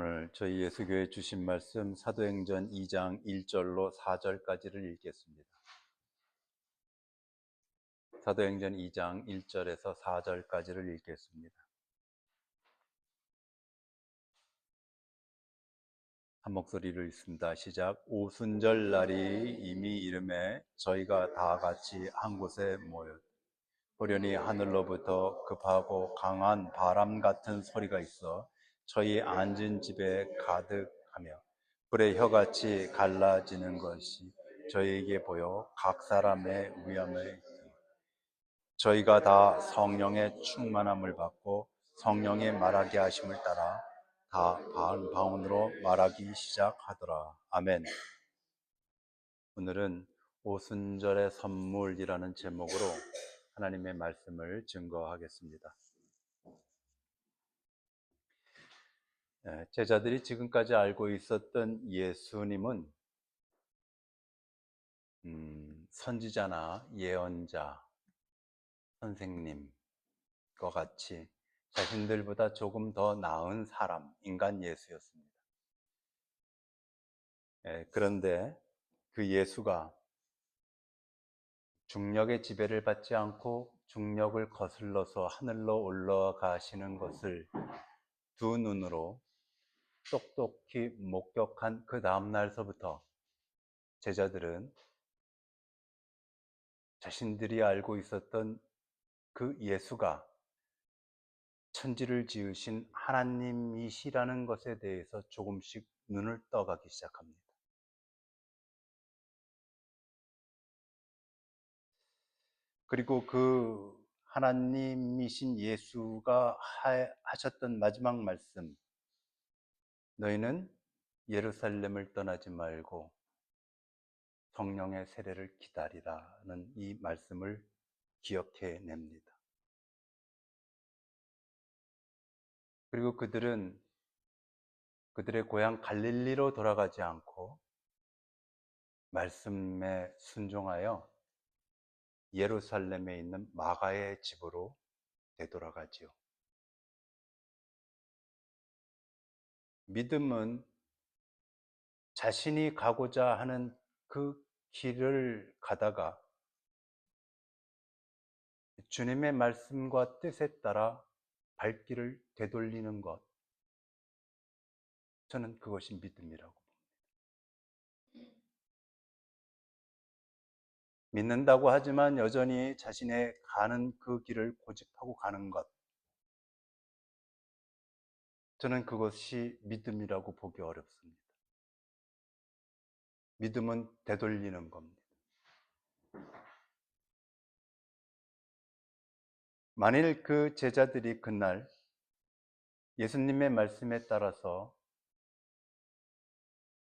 오늘 저희 예수교회 주신 말씀 사도행전 2장 1절로 4절까지를 읽겠습니다. 사도행전 2장 1절에서 4절까지를 읽겠습니다. 한 목소리로 읽습니다. 시작. 오순절 날이 이미 이름에 저희가 다 같이 한 곳에 모였. 호련히 하늘로부터 급하고 강한 바람 같은 소리가 있어 저희 앉은 집에 가득하며 불의 혀같이 갈라지는 것이 저희에게 보여 각 사람의 위엄에 저희가 다 성령의 충만함을 받고 성령의 말하게 하심을 따라 다 방언으로 말하기 시작하더라. 아멘. 오늘은 오순절의 선물이라는 제목으로 하나님의 말씀을 증거하겠습니다. 제자들이 지금까지 알고 있었던 예수님은 선지자나 예언자, 선생님과 같이 자신들보다 조금 더 나은 사람, 인간 예수였습니다. 그런데 그 예수가 중력의 지배를 받지 않고 중력을 거슬러서 하늘로 올라가시는 것을 두 눈으로 똑똑히 목격한 그 다음 날서부터 제자들은 자신들이 알고 있었던 그 예수가 천지를 지으신 하나님이시라는 것에 대해서 조금씩 눈을 떠가기 시작합니다. 그리고 그 하나님이신 예수가 하셨던 마지막 말씀, 너희는 예루살렘을 떠나지 말고 성령의 세례를 기다리라는 이 말씀을 기억해 냅니다. 그리고 그들은 그들의 고향 갈릴리로 돌아가지 않고 말씀에 순종하여 예루살렘에 있는 마가의 집으로 되돌아가지요. 믿음은 자신이 가고자 하는 그 길을 가다가 주님의 말씀과 뜻에 따라 발길을 되돌리는 것. 저는 그것이 믿음이라고 봅니다. 믿는다고 하지만 여전히 자신의 가는 그 길을 고집하고 가는 것. 저는 그것이 믿음이라고 보기 어렵습니다. 믿음은 되돌리는 겁니다. 만일 그 제자들이 그날 예수님의 말씀에 따라서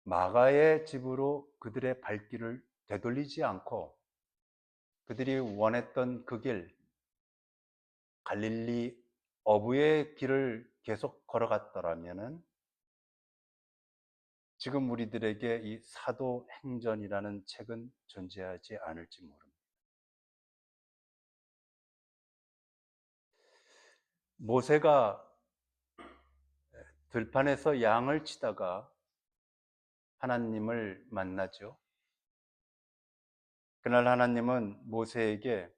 마가의 집으로 그들의 발길을 되돌리지 않고 그들이 원했던 그 길, 갈릴리 어부의 길을 계속 걸어갔더라면은 지금 우리들에게 이 사도행전이라는 책은 존재하지 않을지 모릅니다. 모세가 들판에서 양을 치다가 하나님을 만나죠. 그날 하나님은 모세에게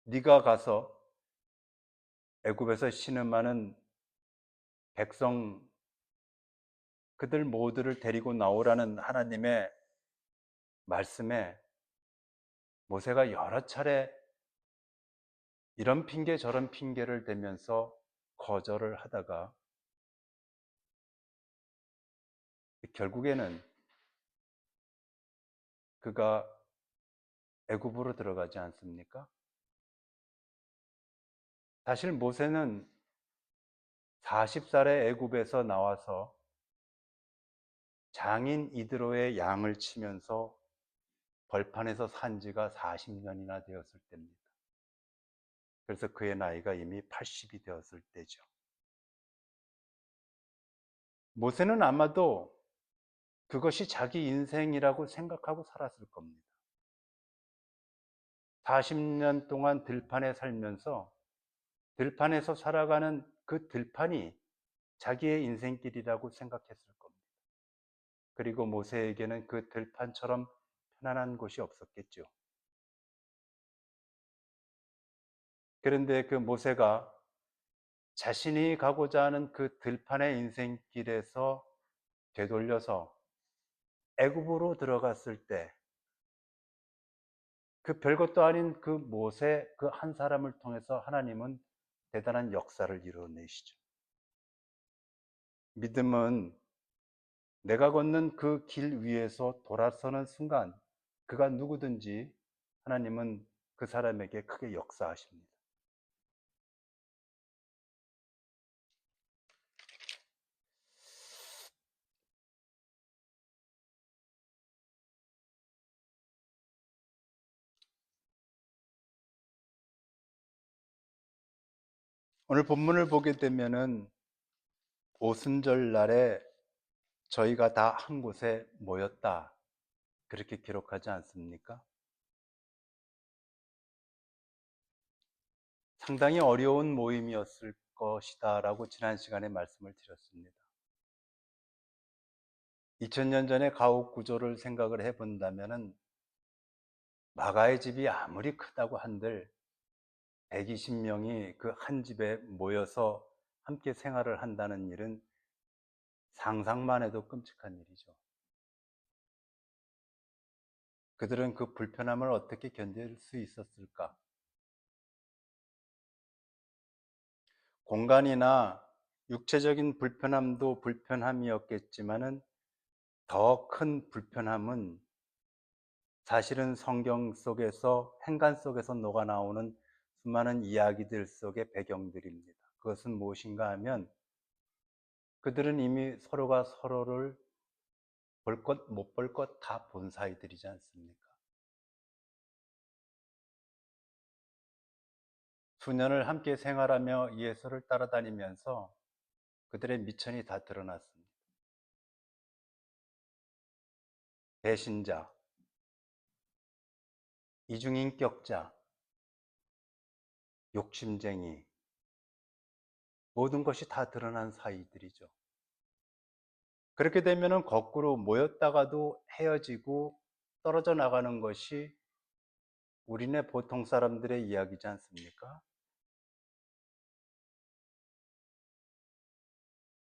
네가 가서 애굽에서 신음하는 백성 그들 모두를 데리고 나오라는 하나님의 말씀에 모세가 여러 차례 이런 핑계 저런 핑계를 대면서 거절을 하다가 결국에는 그가 애굽으로 들어가지 않습니까? 사실 모세는 40살에 애굽에서 나와서 장인 이드로의 양을 치면서 벌판에서 산 지가 40년이나 되었을 때입니다. 그래서 그의 나이가 이미 80이 되었을 때죠. 모세는 아마도 그것이 자기 인생이라고 생각하고 살았을 겁니다. 40년 동안 들판에 살면서 들판에서 살아가는 그 들판이 자기의 인생길이라고 생각했을 겁니다. 그리고 모세에게는 그 들판처럼 편안한 곳이 없었겠죠. 그런데 그 모세가 자신이 가고자 하는 그 들판의 인생길에서 되돌려서 애굽으로 들어갔을 때 그 별것도 아닌 그 모세 그 한 사람을 통해서 하나님은 대단한 역사를 이루어내시죠. 믿음은 내가 걷는 그 길 위에서 돌아서는 순간 그가 누구든지 하나님은 그 사람에게 크게 역사하십니다. 오늘 본문을 보게 되면은 오순절 날에 저희가 다 한 곳에 모였다. 그렇게 기록하지 않습니까? 상당히 어려운 모임이었을 것이다라고 지난 시간에 말씀을 드렸습니다. 2000년 전의 가옥 구조를 생각을 해본다면은 마가의 집이 아무리 크다고 한들 120명이 그 한 집에 모여서 함께 생활을 한다는 일은 상상만 해도 끔찍한 일이죠. 그들은 그 불편함을 어떻게 견딜 수 있었을까? 공간이나 육체적인 불편함도 불편함이었겠지만은 더 큰 불편함은 사실은 성경 속에서 행간 속에서 녹아나오는 수많은 이야기들 속의 배경들입니다. 그것은 무엇인가 하면 그들은 이미 서로가 서로를 볼 것, 못 볼 것 다 본 사이들이지 않습니까? 수년을 함께 생활하며 예수를 따라다니면서 그들의 미천이 다 드러났습니다. 배신자, 이중인격자, 욕심쟁이, 모든 것이 다 드러난 사이들이죠. 그렇게 되면은 거꾸로 모였다가도 헤어지고 떨어져 나가는 것이 우리네 보통 사람들의 이야기지 않습니까?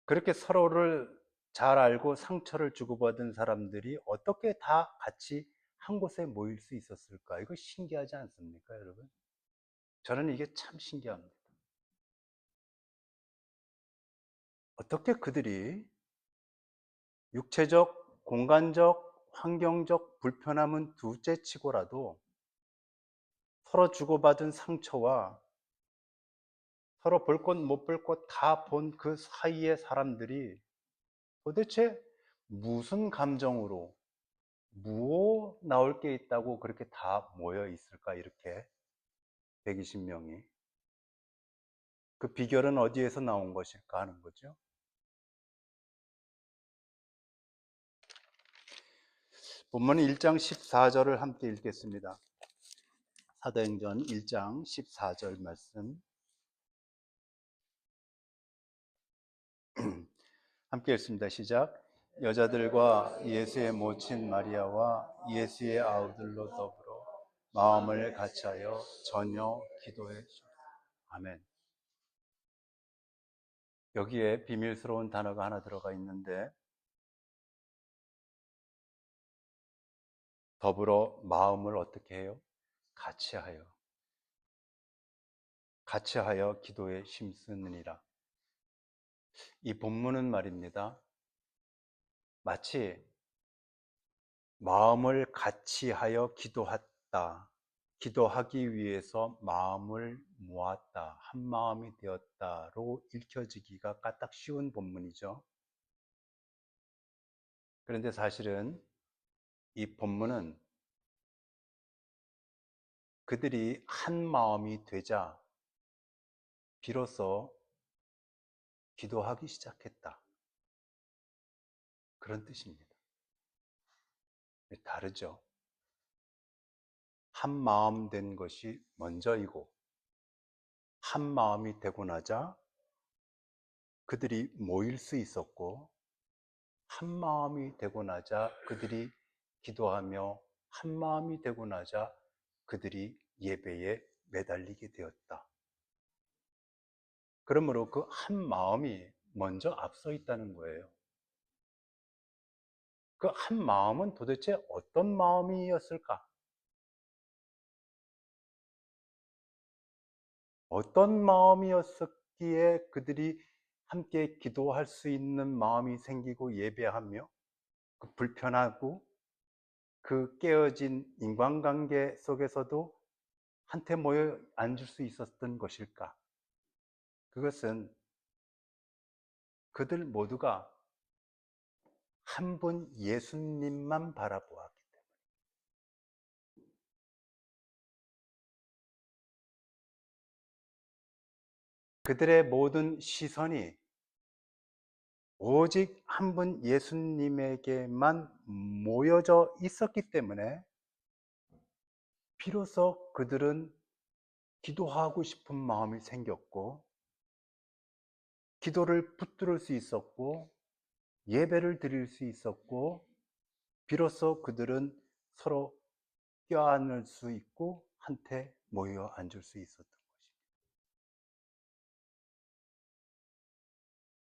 그렇게 서로를 잘 알고 상처를 주고받은 사람들이 어떻게 다 같이 한 곳에 모일 수 있었을까? 이거 신기하지 않습니까, 여러분? 저는 이게 참 신기합니다. 어떻게 그들이 육체적, 공간적, 환경적 불편함은 둘째 치고라도 서로 주고받은 상처와 서로 볼 것 못 볼 것 다 본 그 사이의 사람들이 도대체 무슨 감정으로 뭐 나올 게 있다고 그렇게 다 모여 있을까, 이렇게 120명이. 그 비결은 어디에서 나온 것일까 하는 거죠. 본문 1장 14절을 함께 읽겠습니다. 사도행전 1장 14절 말씀 함께 읽습니다. 시작. 여자들과 예수의 모친 마리아와 예수의 아우들로 더불어 마음을 같이하여 전혀 기도해 주옵소서. 아멘. 여기에 비밀스러운 단어가 하나 들어가 있는데 더불어 마음을 어떻게 해요? 같이하여 기도에 힘쓰느니라. 이 본문은 말입니다. 마치 마음을 같이하여 기도했다. 기도하기 위해서 마음을 모았다. 한 마음이 되었다로 읽혀지기가 까딱 쉬운 본문이죠. 그런데 사실은 이 본문은 그들이 한 마음이 되자 비로소 기도하기 시작했다. 그런 뜻입니다. 다르죠. 한 마음 된 것이 먼저이고 한 마음이 되고 나자 그들이 모일 수 있었고, 한 마음이 되고 나자 그들이 기도하며 한 마음이 되고 나자 그들이 예배에 매달리게 되었다. 그러므로 그 한 마음이 먼저 앞서 있다는 거예요. 그 한 마음은 도대체 어떤 마음이었을까? 어떤 마음이었기에 그들이 함께 기도할 수 있는 마음이 생기고 예배하며 그 불편하고 그 깨어진 인간관계 속에서도 한테 모여 앉을 수 있었던 것일까? 그것은 그들 모두가 한 분 예수님만 바라보았기 때문에. 그들의 모든 시선이 오직 한 분 예수님에게만 모여져 있었기 때문에 비로소 그들은 기도하고 싶은 마음이 생겼고, 기도를 붙들을 수 있었고, 예배를 드릴 수 있었고, 비로소 그들은 서로 껴안을 수 있고 한테 모여 앉을 수 있었던 것입니다.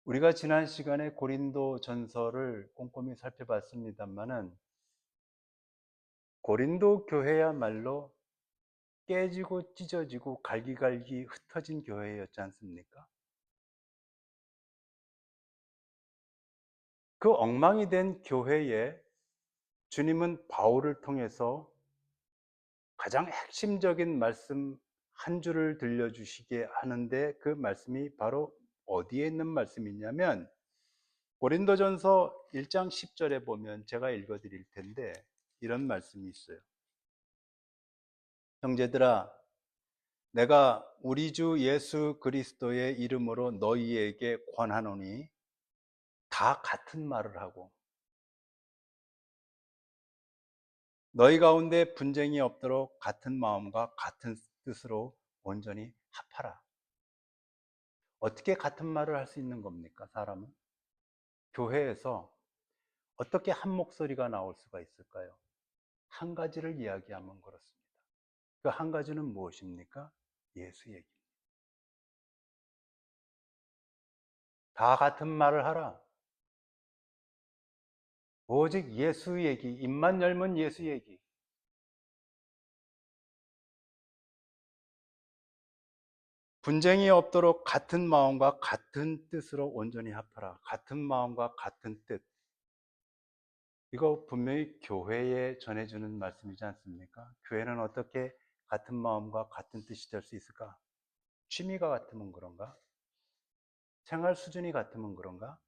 우리가 지난 시간에 고린도 전서를 꼼꼼히 살펴봤습니다만은, 고린도 교회야말로 깨지고 찢어지고 갈기갈기 흩어진 교회였지 않습니까? 그 엉망이 된 교회에 주님은 바울을 통해서 가장 핵심적인 말씀 한 줄을 들려주시게 하는데, 그 말씀이 바로 어디에 있는 말씀이냐면 고린도전서 1장 10절에 보면, 제가 읽어드릴 텐데 이런 말씀이 있어요. 형제들아, 내가 우리 주 예수 그리스도의 이름으로 너희에게 권하노니 다 같은 말을 하고 너희 가운데 분쟁이 없도록 같은 마음과 같은 뜻으로 온전히 합하라. 어떻게 같은 말을 할 수 있는 겁니까, 사람은? 교회에서 어떻게 한 목소리가 나올 수가 있을까요? 한 가지를 이야기하면 그렇습니다. 그 한 가지는 무엇입니까? 예수 얘기입니다. 다 같은 말을 하라. 오직 예수 얘기, 입만 열면 예수 얘기. 분쟁이 없도록 같은 마음과 같은 뜻으로 온전히 합하라. 같은 마음과 같은 뜻. 이거 분명히 교회에 전해주는 말씀이지 않습니까? 교회는 어떻게 같은 마음과 같은 뜻이 될 수 있을까? 취미가 같으면 그런가? 생활 수준이 같으면 그런가?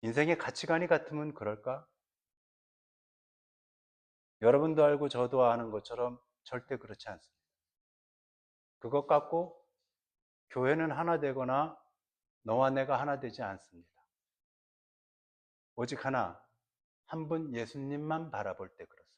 인생의 가치관이 같으면 그럴까? 여러분도 알고 저도 아는 것처럼 절대 그렇지 않습니다. 그것 갖고 교회는 하나 되거나 너와 내가 하나 되지 않습니다. 오직 하나, 한 분 예수님만 바라볼 때 그렇습니다.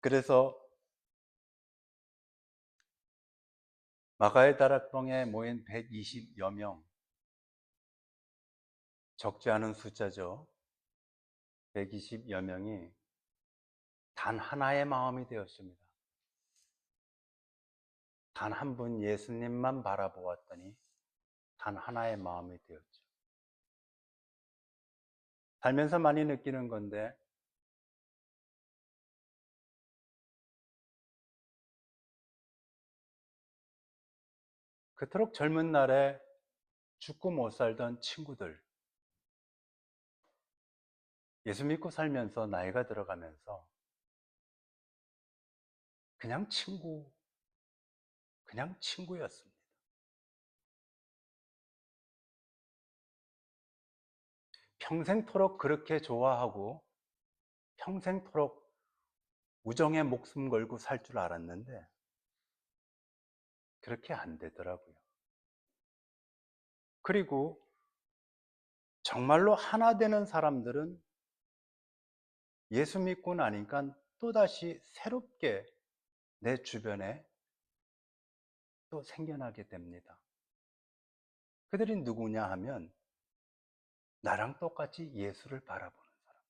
그래서 마가의 다락방에 모인 120여 명, 적지 않은 숫자죠. 120여 명이 단 하나의 마음이 되었습니다. 단 한 분 예수님만 바라보았더니 단 하나의 마음이 되었죠. 살면서 많이 느끼는 건데, 그토록 젊은 날에 죽고 못 살던 친구들, 예수 믿고 살면서 나이가 들어가면서 그냥 그냥 친구였습니다. 평생토록 그렇게 좋아하고 평생토록 우정에 목숨 걸고 살 줄 알았는데 그렇게 안 되더라고요. 그리고 정말로 하나 되는 사람들은 예수 믿고 나니까 또다시 새롭게 내 주변에 또 생겨나게 됩니다. 그들이 누구냐 하면 나랑 똑같이 예수를 바라보는 사람.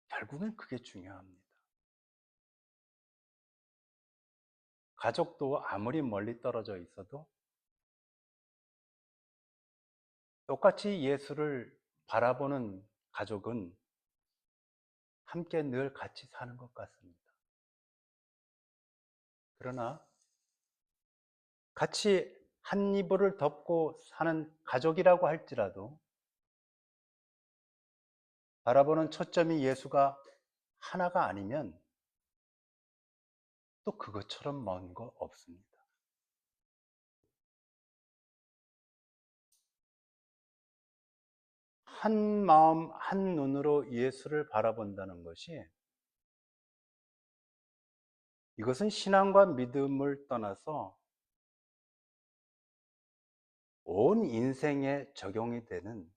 결국은 그게 중요합니다. 가족도 아무리 멀리 떨어져 있어도 똑같이 예수를 바라보는 가족은 함께 늘 같이 사는 것 같습니다. 그러나 같이 한 이불을 덮고 사는 가족이라고 할지라도 바라보는 초점이 예수가 하나가 아니면 또 그것처럼 먼 거 없습니다. 한 마음, 한 눈으로 예수를 바라본다는 것이 이것은 신앙과 믿음을 떠나서 온 인생에 적용이 되는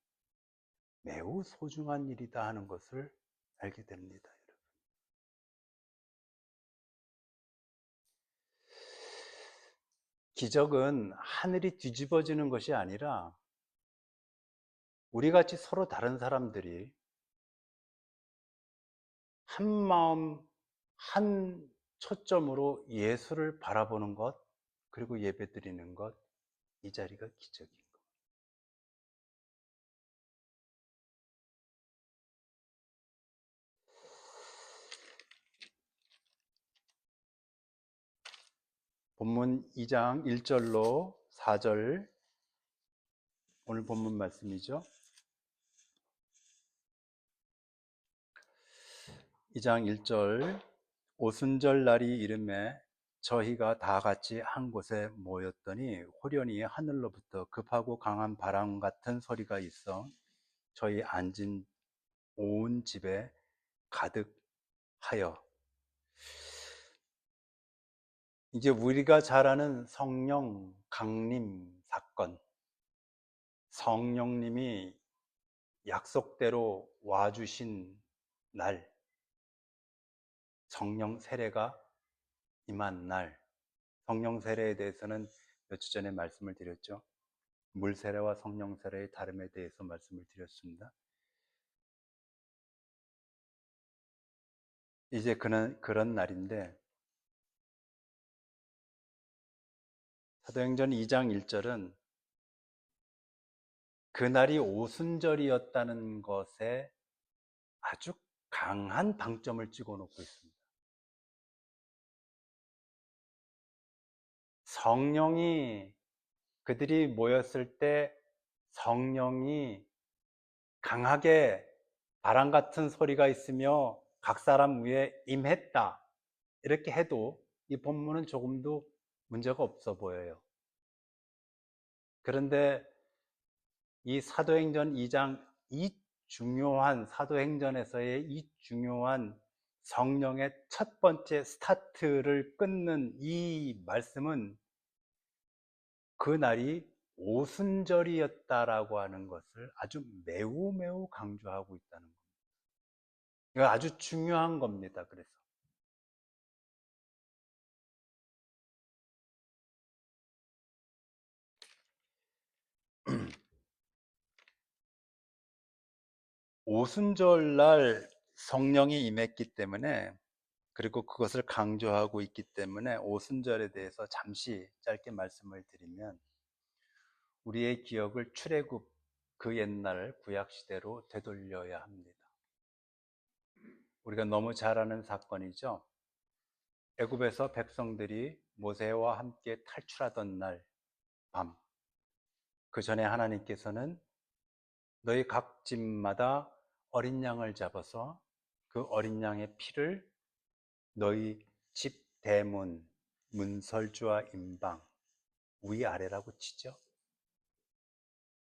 매우 소중한 일이다 하는 것을 알게 됩니다. 기적은 하늘이 뒤집어지는 것이 아니라 우리 같이 서로 다른 사람들이 한 마음, 한 초점으로 예수를 바라보는 것, 그리고 예배 드리는 것, 이 자리가 기적인 것. 본문 2장 1절로 4절, 오늘 본문 말씀이죠. 2장 1절, 오순절 날이 이름에 저희가 다 같이 한 곳에 모였더니 호련히 하늘로부터 급하고 강한 바람 같은 소리가 있어 저희 앉은 온 집에 가득하여. 이제 우리가 잘 아는 성령 강림 사건, 성령님이 약속대로 와주신 날, 성령 세례가 임한 날, 성령 세례에 대해서는 몇 주 전에 말씀을 드렸죠. 물 세례와 성령 세례의 다름에 대해서 말씀을 드렸습니다. 이제 그런 날인데, 사도행전 2장 1절은 그날이 오순절이었다는 것에 아주 강한 방점을 찍어 놓고 있습니다. 성령이, 그들이 모였을 때 성령이 강하게 바람 같은 소리가 있으며 각 사람 위에 임했다, 이렇게 해도 이 본문은 조금도 문제가 없어 보여요. 그런데 이 사도행전 2장, 사도행전에서의 이 중요한 성령의 첫 번째 스타트를 끊는 이 말씀은 그날이 오순절이었다라고 하는 것을 아주 매우 매우 강조하고 있다는 겁니다. 이거 아주 중요한 겁니다. 그래서 오순절 날 성령이 임했기 때문에, 그리고 그것을 강조하고 있기 때문에 오순절에 대해서 잠시 짧게 말씀을 드리면, 우리의 기억을 출애굽, 그 옛날 구약 시대로 되돌려야 합니다. 우리가 너무 잘 아는 사건이죠. 애굽에서 백성들이 모세와 함께 탈출하던 날 밤, 그 전에 하나님께서는 너희 각 집마다 어린 양을 잡아서 그 어린 양의 피를 너희 집 대문, 문설주와 임방, 위아래라고 치죠.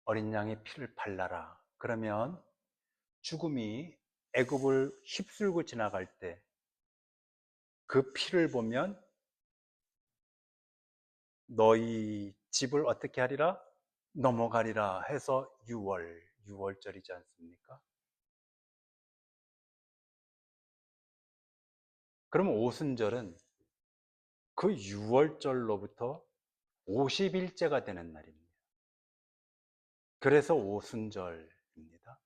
어린 양의 피를 발라라. 그러면 죽음이 애굽을 휩쓸고 지나갈 때 그 피를 보면 너희 집을 어떻게 하리라? 넘어가리라 해서 6월절이지 않습니까? 그러면 오순절은 그 6월절로부터 50일째가 되는 날입니다. 그래서 오순절입니다.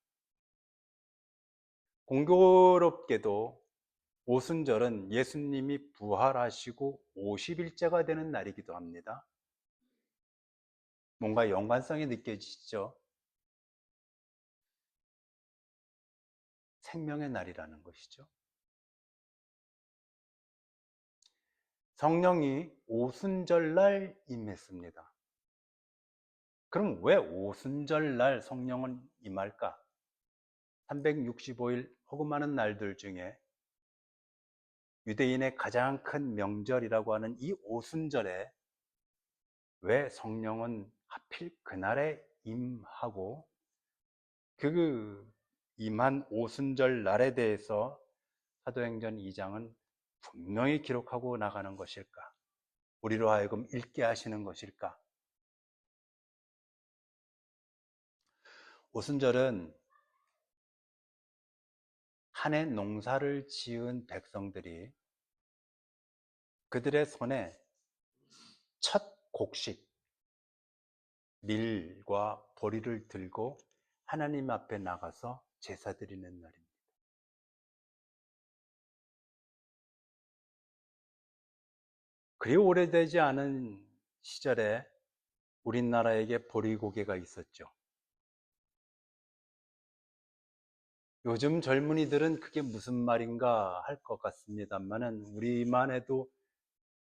공교롭게도 오순절은 예수님이 부활하시고 50일째가 되는 날이기도 합니다. 뭔가 연관성이 느껴지시죠? 생명의 날이라는 것이죠. 성령이 오순절날 임했습니다. 그럼 왜 오순절날 성령은 임할까? 365일 혹은 많은 날들 중에 유대인의 가장 큰 명절이라고 하는 이 오순절에 왜 성령은 하필 그날에 임하고 그 임한 오순절 날에 대해서 사도행전 2장은 분명히 기록하고 나가는 것일까? 우리로 하여금 읽게 하시는 것일까? 오순절은 한 해 농사를 지은 백성들이 그들의 손에 첫 곡식, 밀과 보리를 들고 하나님 앞에 나가서 제사 드리는 날입니다. 그리 오래되지 않은 시절에 우리나라에게 보리고개가 있었죠. 요즘 젊은이들은 그게 무슨 말인가 할 것 같습니다만은 우리만 해도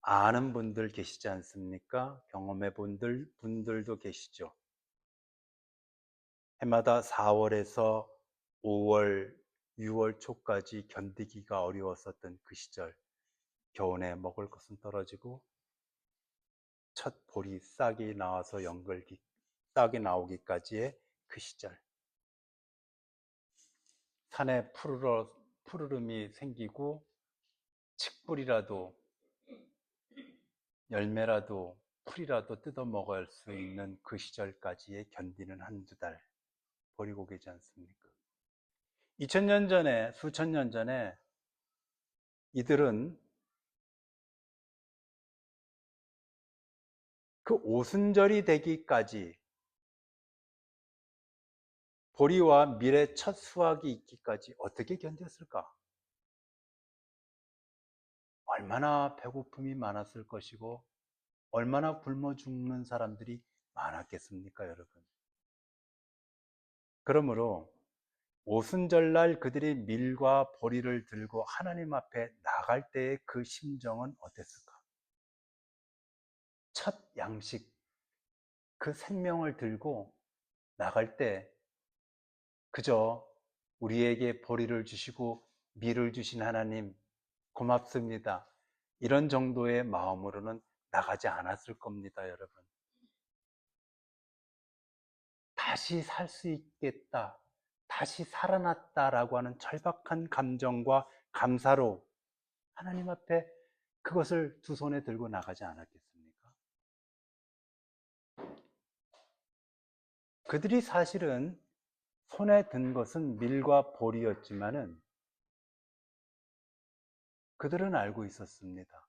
아는 분들 계시지 않습니까? 경험해 본 분들도 계시죠. 해마다 4월에서 5월, 6월 초까지 견디기가 어려웠었던 그 시절, 겨우내 먹을 것은 떨어지고 첫 보리 싹이 나와서 싹이 나오기까지의 그 시절, 산에 푸르름이 생기고 칡뿌리라도 열매라도 풀이라도 뜯어 먹을 수 있는 그 시절까지의 견디는 한두 달 버리고 계지 않습니까? 2000년 전에, 수천 년 전에 이들은 그 오순절이 되기까지 보리와 밀의 첫 수확이 있기까지 어떻게 견뎠을까? 얼마나 배고픔이 많았을 것이고 얼마나 굶어 죽는 사람들이 많았겠습니까, 여러분? 그러므로 오순절날 그들이 밀과 보리를 들고 하나님 앞에 나갈 때의 그 심정은 어땠을까? 첫 양식, 그 생명을 들고 나갈 때 그저 우리에게 보리를 주시고 밀을 주신 하나님 고맙습니다. 이런 정도의 마음으로는 나가지 않았을 겁니다, 여러분. 다시 살 수 있겠다, 다시 살아났다라고 하는 절박한 감정과 감사로 하나님 앞에 그것을 두 손에 들고 나가지 않았겠습니까? 그들이 사실은 손에 든 것은 밀과 보리였지만은 그들은 알고 있었습니다.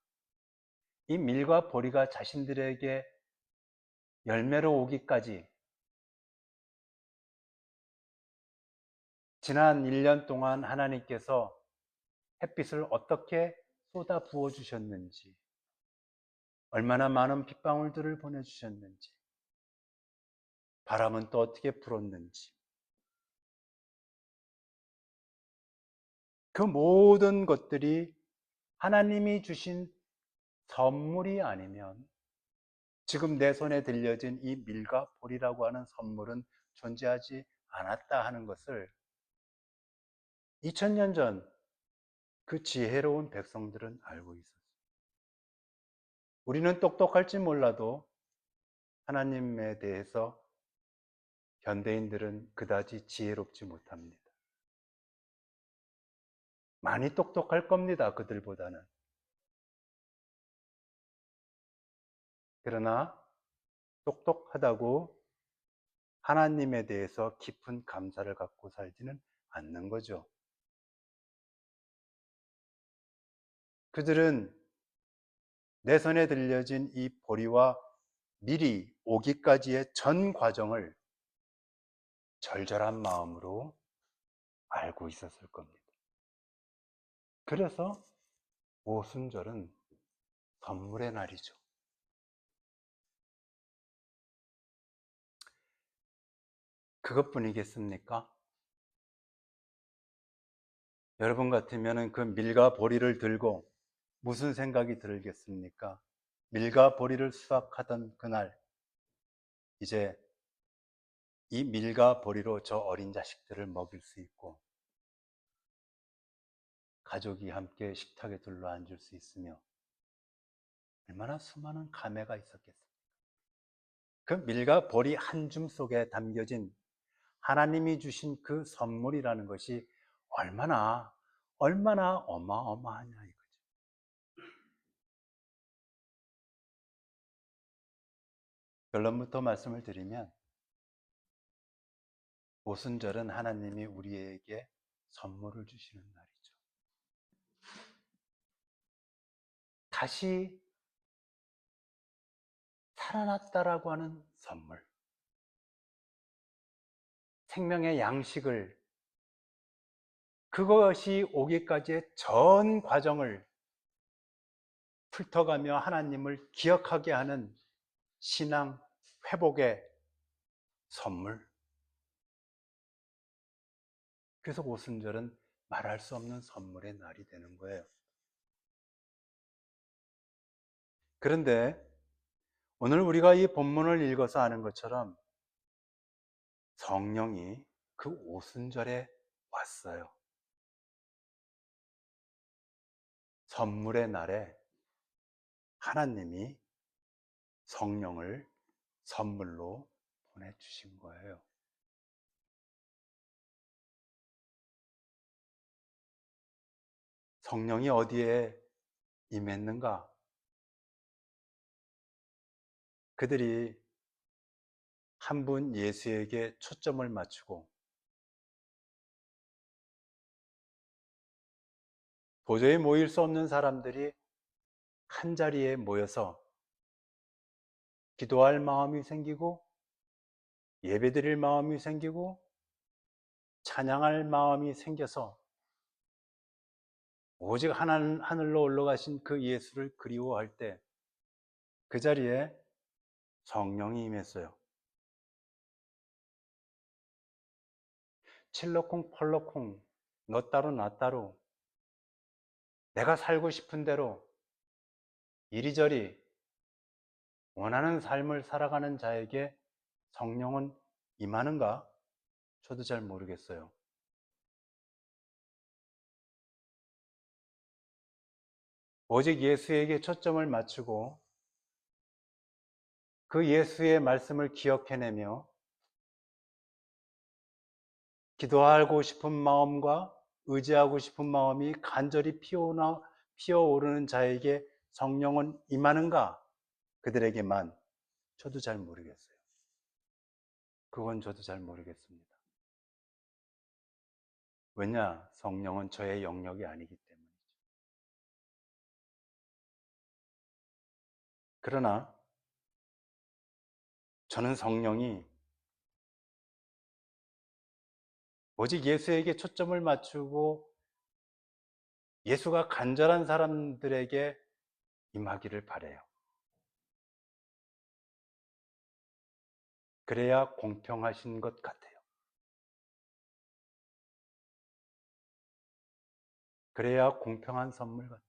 이 밀과 보리가 자신들에게 열매로 오기까지 지난 1년 동안 하나님께서 햇빛을 어떻게 쏟아 부어 주셨는지, 얼마나 많은 빗방울들을 보내주셨는지, 바람은 또 어떻게 불었는지, 그 모든 것들이 하나님이 주신 선물이 아니면 지금 내 손에 들려진 이 밀과 보리라고 하는 선물은 존재하지 않았다 하는 것을 2000년 전 그 지혜로운 백성들은 알고 있었어요. 우리는 똑똑할지 몰라도 하나님에 대해서 현대인들은 그다지 지혜롭지 못합니다. 많이 똑똑할 겁니다, 그들보다는. 그러나 똑똑하다고 하나님에 대해서 깊은 감사를 갖고 살지는 않는 거죠. 그들은 내 손에 들려진 이 보리와 미리 오기까지의 전 과정을 절절한 마음으로 알고 있었을 겁니다. 그래서 오순절은 선물의 날이죠. 그것뿐이겠습니까? 여러분 같으면 그 밀과 보리를 들고 무슨 생각이 들겠습니까? 밀과 보리를 수확하던 그날, 이제 이 밀과 보리로 저 어린 자식들을 먹일 수 있고 가족이 함께 식탁에 둘러앉을 수 있으며 얼마나 수많은 감회가 있었겠습니까? 그 밀과 보리 한 줌 속에 담겨진 하나님이 주신 그 선물이라는 것이 얼마나 어마어마하냐 이거죠. 결론부터 말씀을 드리면 오순절은 하나님이 우리에게 선물을 주시는 날이죠. 다시 살아났다라고 하는 선물. 생명의 양식을, 그것이 오기까지의 전 과정을 훑어가며 하나님을 기억하게 하는 신앙 회복의 선물. 그래서 오순절은 말할 수 없는 선물의 날이 되는 거예요. 그런데 오늘 우리가 이 본문을 읽어서 아는 것처럼 성령이 그 오순절에 왔어요. 선물의 날에 하나님이 성령을 선물로 보내주신 거예요. 성령이 어디에 임했는가? 그들이 한 분 예수에게 초점을 맞추고 도저히 모일 수 없는 사람들이 한 자리에 모여서 기도할 마음이 생기고 예배드릴 마음이 생기고 찬양할 마음이 생겨서 오직 하늘로 올라가신 그 예수를 그리워할 때 그 자리에 성령이 임했어요. 칠러콩 펄러콩 너 따로 나 따로 내가 살고 싶은 대로 이리저리 원하는 삶을 살아가는 자에게 성령은 임하는가? 저도 잘 모르겠어요. 오직 예수에게 초점을 맞추고 그 예수의 말씀을 기억해내며 기도하고 싶은 마음과 의지하고 싶은 마음이 간절히 피어오르는 자에게 성령은 임하는가? 그들에게만. 저도 잘 모르겠어요. 그건 저도 잘 모르겠습니다. 왜냐? 성령은 저의 영역이 아니기 때문이죠. 그러나 저는 성령이 오직 예수에게 초점을 맞추고 예수가 간절한 사람들에게 임하기를 바라요. 그래야 공평하신 것 같아요. 그래야 공평한 선물 같아요.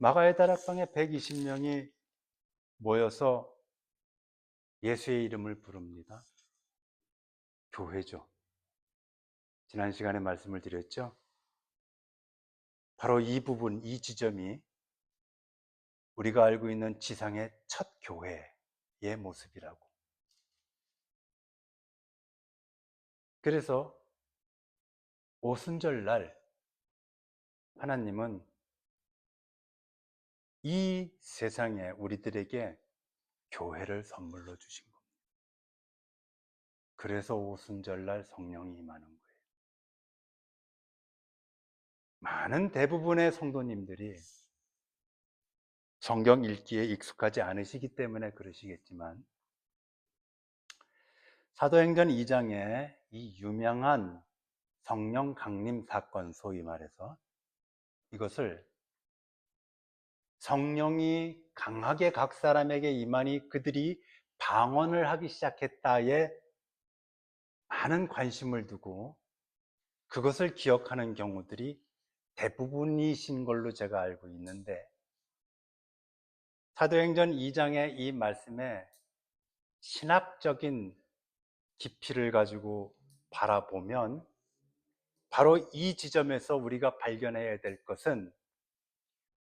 마가의 다락방에 120명이 모여서 예수의 이름을 부릅니다. 교회죠. 지난 시간에 말씀을 드렸죠. 바로 이 부분, 이 지점이 우리가 알고 있는 지상의 첫 교회의 모습이라고. 그래서 오순절날 하나님은 이 세상에 우리들에게 교회를 선물로 주신 겁니다. 그래서 오순절날 성령이 임하는 거예요. 많은 대부분의 성도님들이 성경 읽기에 익숙하지 않으시기 때문에 그러시겠지만, 사도행전 2장에 이 유명한 성령 강림 사건, 소위 말해서 이것을 성령이 강하게 각 사람에게 임하니 그들이 방언을 하기 시작했다에 많은 관심을 두고 그것을 기억하는 경우들이 대부분이신 걸로 제가 알고 있는데, 사도행전 2장의 이 말씀에 신학적인 깊이를 가지고 바라보면 바로 이 지점에서 우리가 발견해야 될 것은,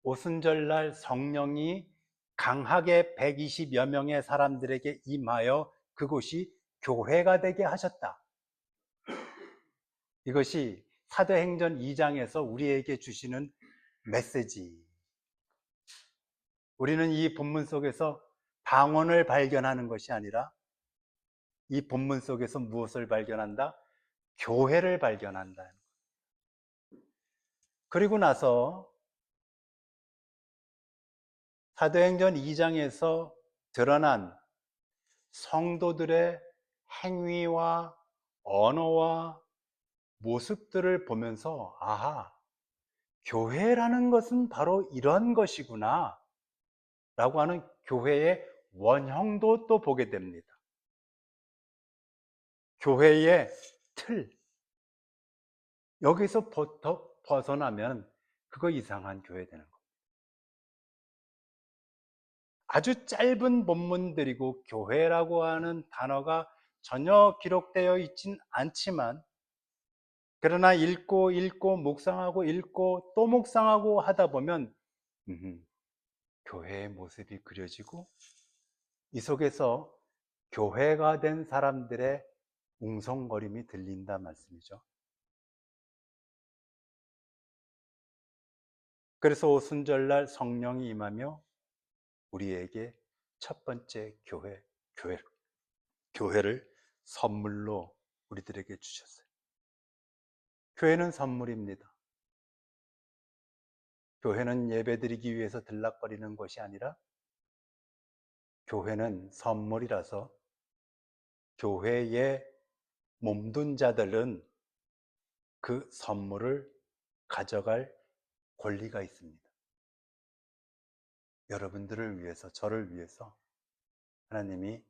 오순절날 성령이 강하게 120여 명의 사람들에게 임하여 그곳이 교회가 되게 하셨다. 이것이 사도행전 2장에서 우리에게 주시는 메시지. 우리는 이 본문 속에서 방언을 발견하는 것이 아니라 이 본문 속에서 무엇을 발견한다? 교회를 발견한다. 그리고 나서 사도행전 2장에서 드러난 성도들의 행위와 언어와 모습들을 보면서, 아하, 교회라는 것은 바로 이런 것이구나 라고 하는 교회의 원형도 또 보게 됩니다. 교회의 틀, 여기서 벗어나면 그거 이상한 교회 되는 겁니다. 아주 짧은 본문들이고 교회라고 하는 단어가 전혀 기록되어 있진 않지만, 그러나 읽고 묵상하고 읽고 또 묵상하고 하다 보면 교회의 모습이 그려지고, 이 속에서 교회가 된 사람들의 웅성거림이 들린다 말씀이죠. 그래서 오순절날 성령이 임하며 우리에게 첫 번째 교회를 선물로 우리들에게 주셨어요. 교회는 선물입니다. 교회는 예배드리기 위해서 들락거리는 것이 아니라 교회는 선물이라서 교회에 몸둔 자들은 그 선물을 가져갈 권리가 있습니다. 여러분들을 위해서, 저를 위해서 하나님이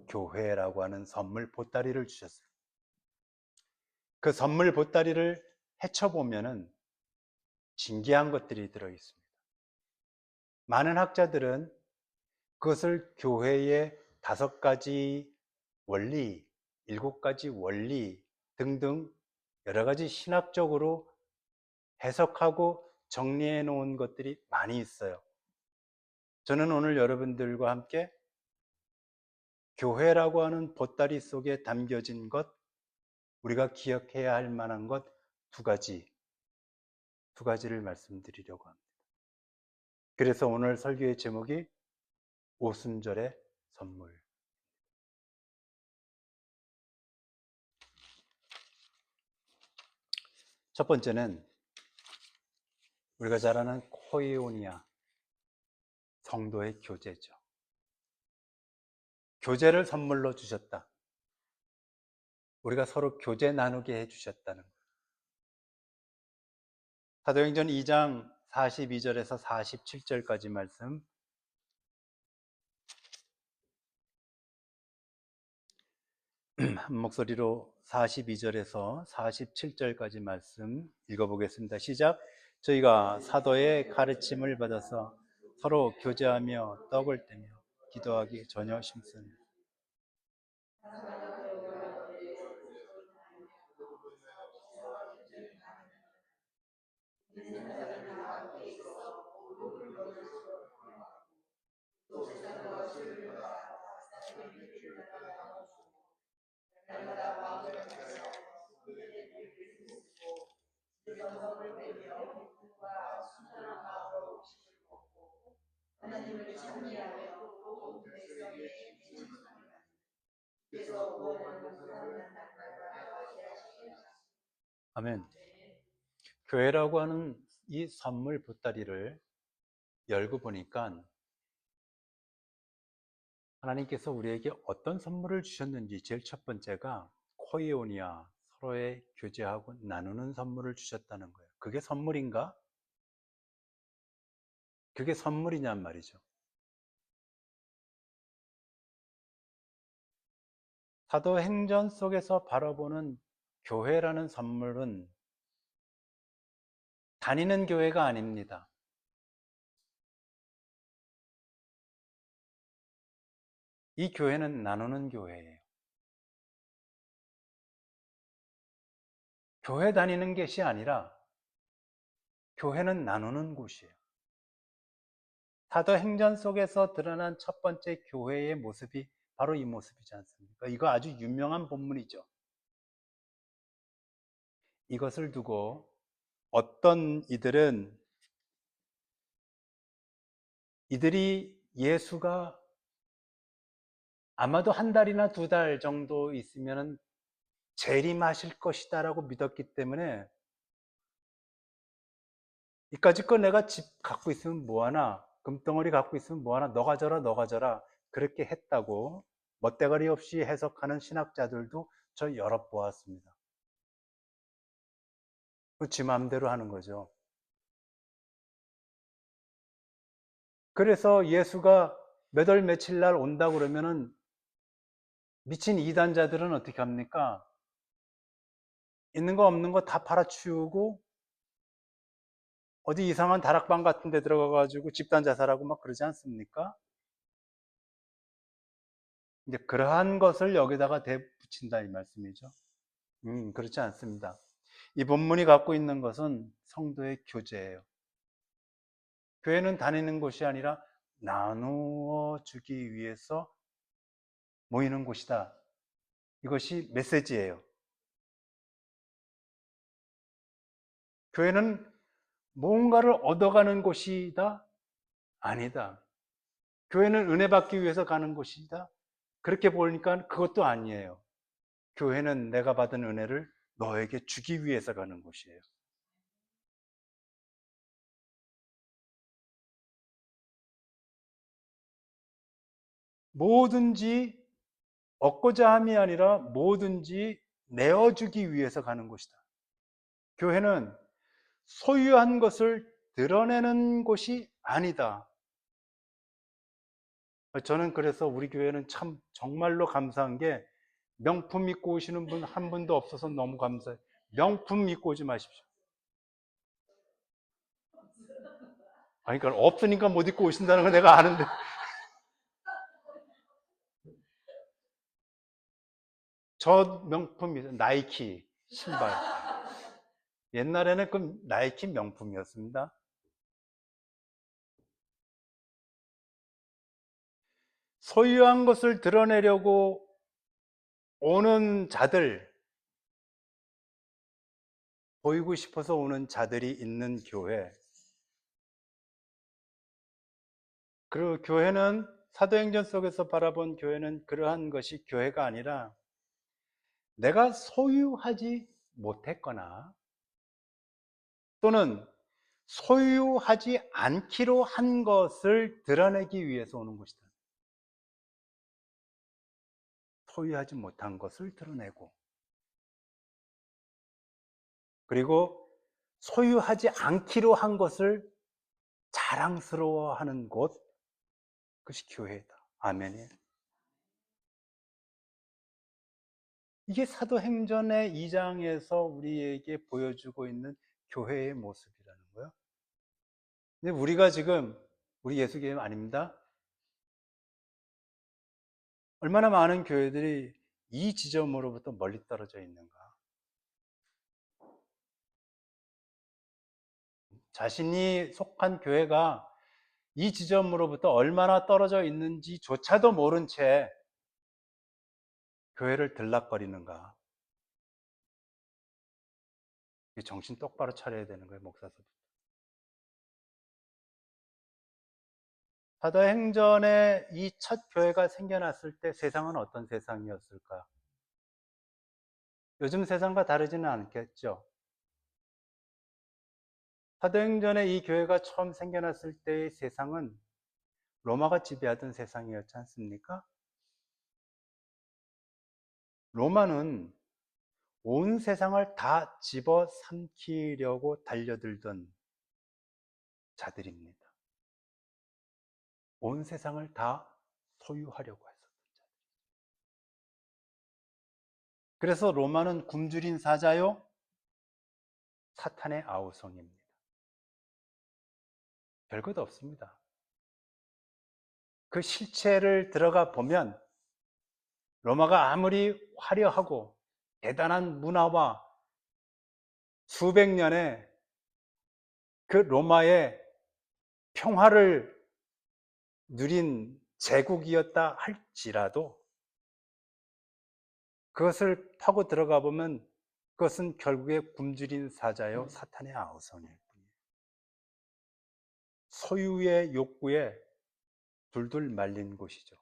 교회라고 하는 선물 보따리를 주셨어요. 그 선물 보따리를 헤쳐보면은 신기한 것들이 들어있습니다. 많은 학자들은 그것을 교회의 5가지 원리, 7가지 원리 등등 여러 가지 신학적으로 해석하고 정리해 놓은 것들이 많이 있어요. 저는 오늘 여러분들과 함께 교회라고 하는 보따리 속에 담겨진 것, 우리가 기억해야 할 만한 것 두 가지를 말씀드리려고 합니다. 그래서 오늘 설교의 제목이 오순절의 선물. 첫 번째는 우리가 잘 아는 코이오니아, 성도의 교제죠. 교제를 선물로 주셨다. 우리가 서로 교제 나누게 해주셨다는 거예요. 사도행전 2장 42절에서 47절까지 말씀, 한 목소리로 42절에서 47절까지 말씀 읽어보겠습니다. 시작. 저희가 사도의 가르침을 받아서 서로 교제하며 떡을 떼며 기도하기 전혀 심습니다. 아멘. 교회라고 하는 이 선물 보따리를 열고 보니까 하나님께서 우리에게 어떤 선물을 주셨는지 제일 첫 번째가 코이오니아, 서로의 교제하고 나누는 선물을 주셨다는 거예요. 그게 선물인가? 그게 선물이냔 말이죠. 사도행전 속에서 바라보는 교회라는 선물은 다니는 교회가 아닙니다. 이 교회는 나누는 교회예요. 교회 다니는 것이 아니라 교회는 나누는 곳이에요. 사도행전 속에서 드러난 첫 번째 교회의 모습이 바로 이 모습이지 않습니까? 이거 아주 유명한 본문이죠. 이것을 두고 어떤 이들이 예수가 아마도 한 달이나 두 달 정도 있으면 재림하실 것이다라고 믿었기 때문에 이까짓 거 내가 집 갖고 있으면 뭐하나, 금덩어리 갖고 있으면 뭐하나, 너 가져라 너 가져라 그렇게 했다고 멋대가리 없이 해석하는 신학자들도 저 여러 보았습니다. 지 마음대로 하는 거죠. 그래서 예수가 몇 월 며칠 날 온다고 그러면은 미친 이단자들은 어떻게 합니까? 있는 거 없는 거 다 팔아치우고 어디 이상한 다락방 같은 데 들어가가지고 집단 자살하고 막 그러지 않습니까? 이제 그러한 것을 여기다가 대붙인다 이 말씀이죠. 그렇지 않습니다. 이 본문이 갖고 있는 것은 성도의 교제예요. 교회는 다니는 곳이 아니라 나누어 주기 위해서 모이는 곳이다. 이것이 메시지예요. 교회는 뭔가를 얻어가는 곳이다? 아니다. 교회는 은혜 받기 위해서 가는 곳이다? 그렇게 보니까 그것도 아니에요. 교회는 내가 받은 은혜를 너에게 주기 위해서 가는 곳이에요. 뭐든지 얻고자 함이 아니라 뭐든지 내어주기 위해서 가는 곳이다. 교회는 소유한 것을 드러내는 곳이 아니다. 저는 그래서 우리 교회는 참 정말로 감사한 게 명품 입고 오시는 분 한 분도 없어서 너무 감사해요. 명품 입고 오지 마십시오. 아니, 그러니까 없으니까 못 입고 오신다는 거 내가 아는데. 저 명품이 나이키 신발. 옛날에는 그 나이키 명품이었습니다. 소유한 것을 드러내려고 오는 자들, 보이고 싶어서 오는 자들이 있는 교회. 그리고 교회는 사도행전 속에서 바라본 교회는 그러한 것이 교회가 아니라 내가 소유하지 못했거나 또는 소유하지 않기로 한 것을 드러내기 위해서 오는 것이다. 소유하지 못한 것을 드러내고 그리고 소유하지 않기로 한 것을 자랑스러워하는 곳, 그것이 교회다. 아멘이에요. 이게 사도행전의 2장에서 우리에게 보여주고 있는 교회의 모습이라는 거예요. 근데 우리가 지금 우리 예수교회 아닙니다. 얼마나 많은 교회들이 이 지점으로부터 멀리 떨어져 있는가. 자신이 속한 교회가 이 지점으로부터 얼마나 떨어져 있는지조차도 모른 채 교회를 들락거리는가. 정신 똑바로 차려야 되는 거예요, 목사들. 사도행전에 이 첫 교회가 생겨났을 때 세상은 어떤 세상이었을까요? 요즘 세상과 다르지는 않겠죠. 사도행전에 이 교회가 처음 생겨났을 때의 세상은 로마가 지배하던 세상이었지 않습니까? 로마는 온 세상을 다 집어삼키려고 달려들던 자들입니다. 온 세상을 다 소유하려고 했었던 자들. 그래서 로마는 굶주린 사자요, 사탄의 아우성입니다. 별것 없습니다. 그 실체를 들어가 보면 로마가 아무리 화려하고 대단한 문화와 수백 년의 그 로마의 평화를 누린 제국이었다 할지라도 그것을 파고 들어가 보면 그것은 결국에 굶주린 사자요 사탄의 아우성일 뿐이에요. 소유의 욕구에 둘둘 말린 곳이죠.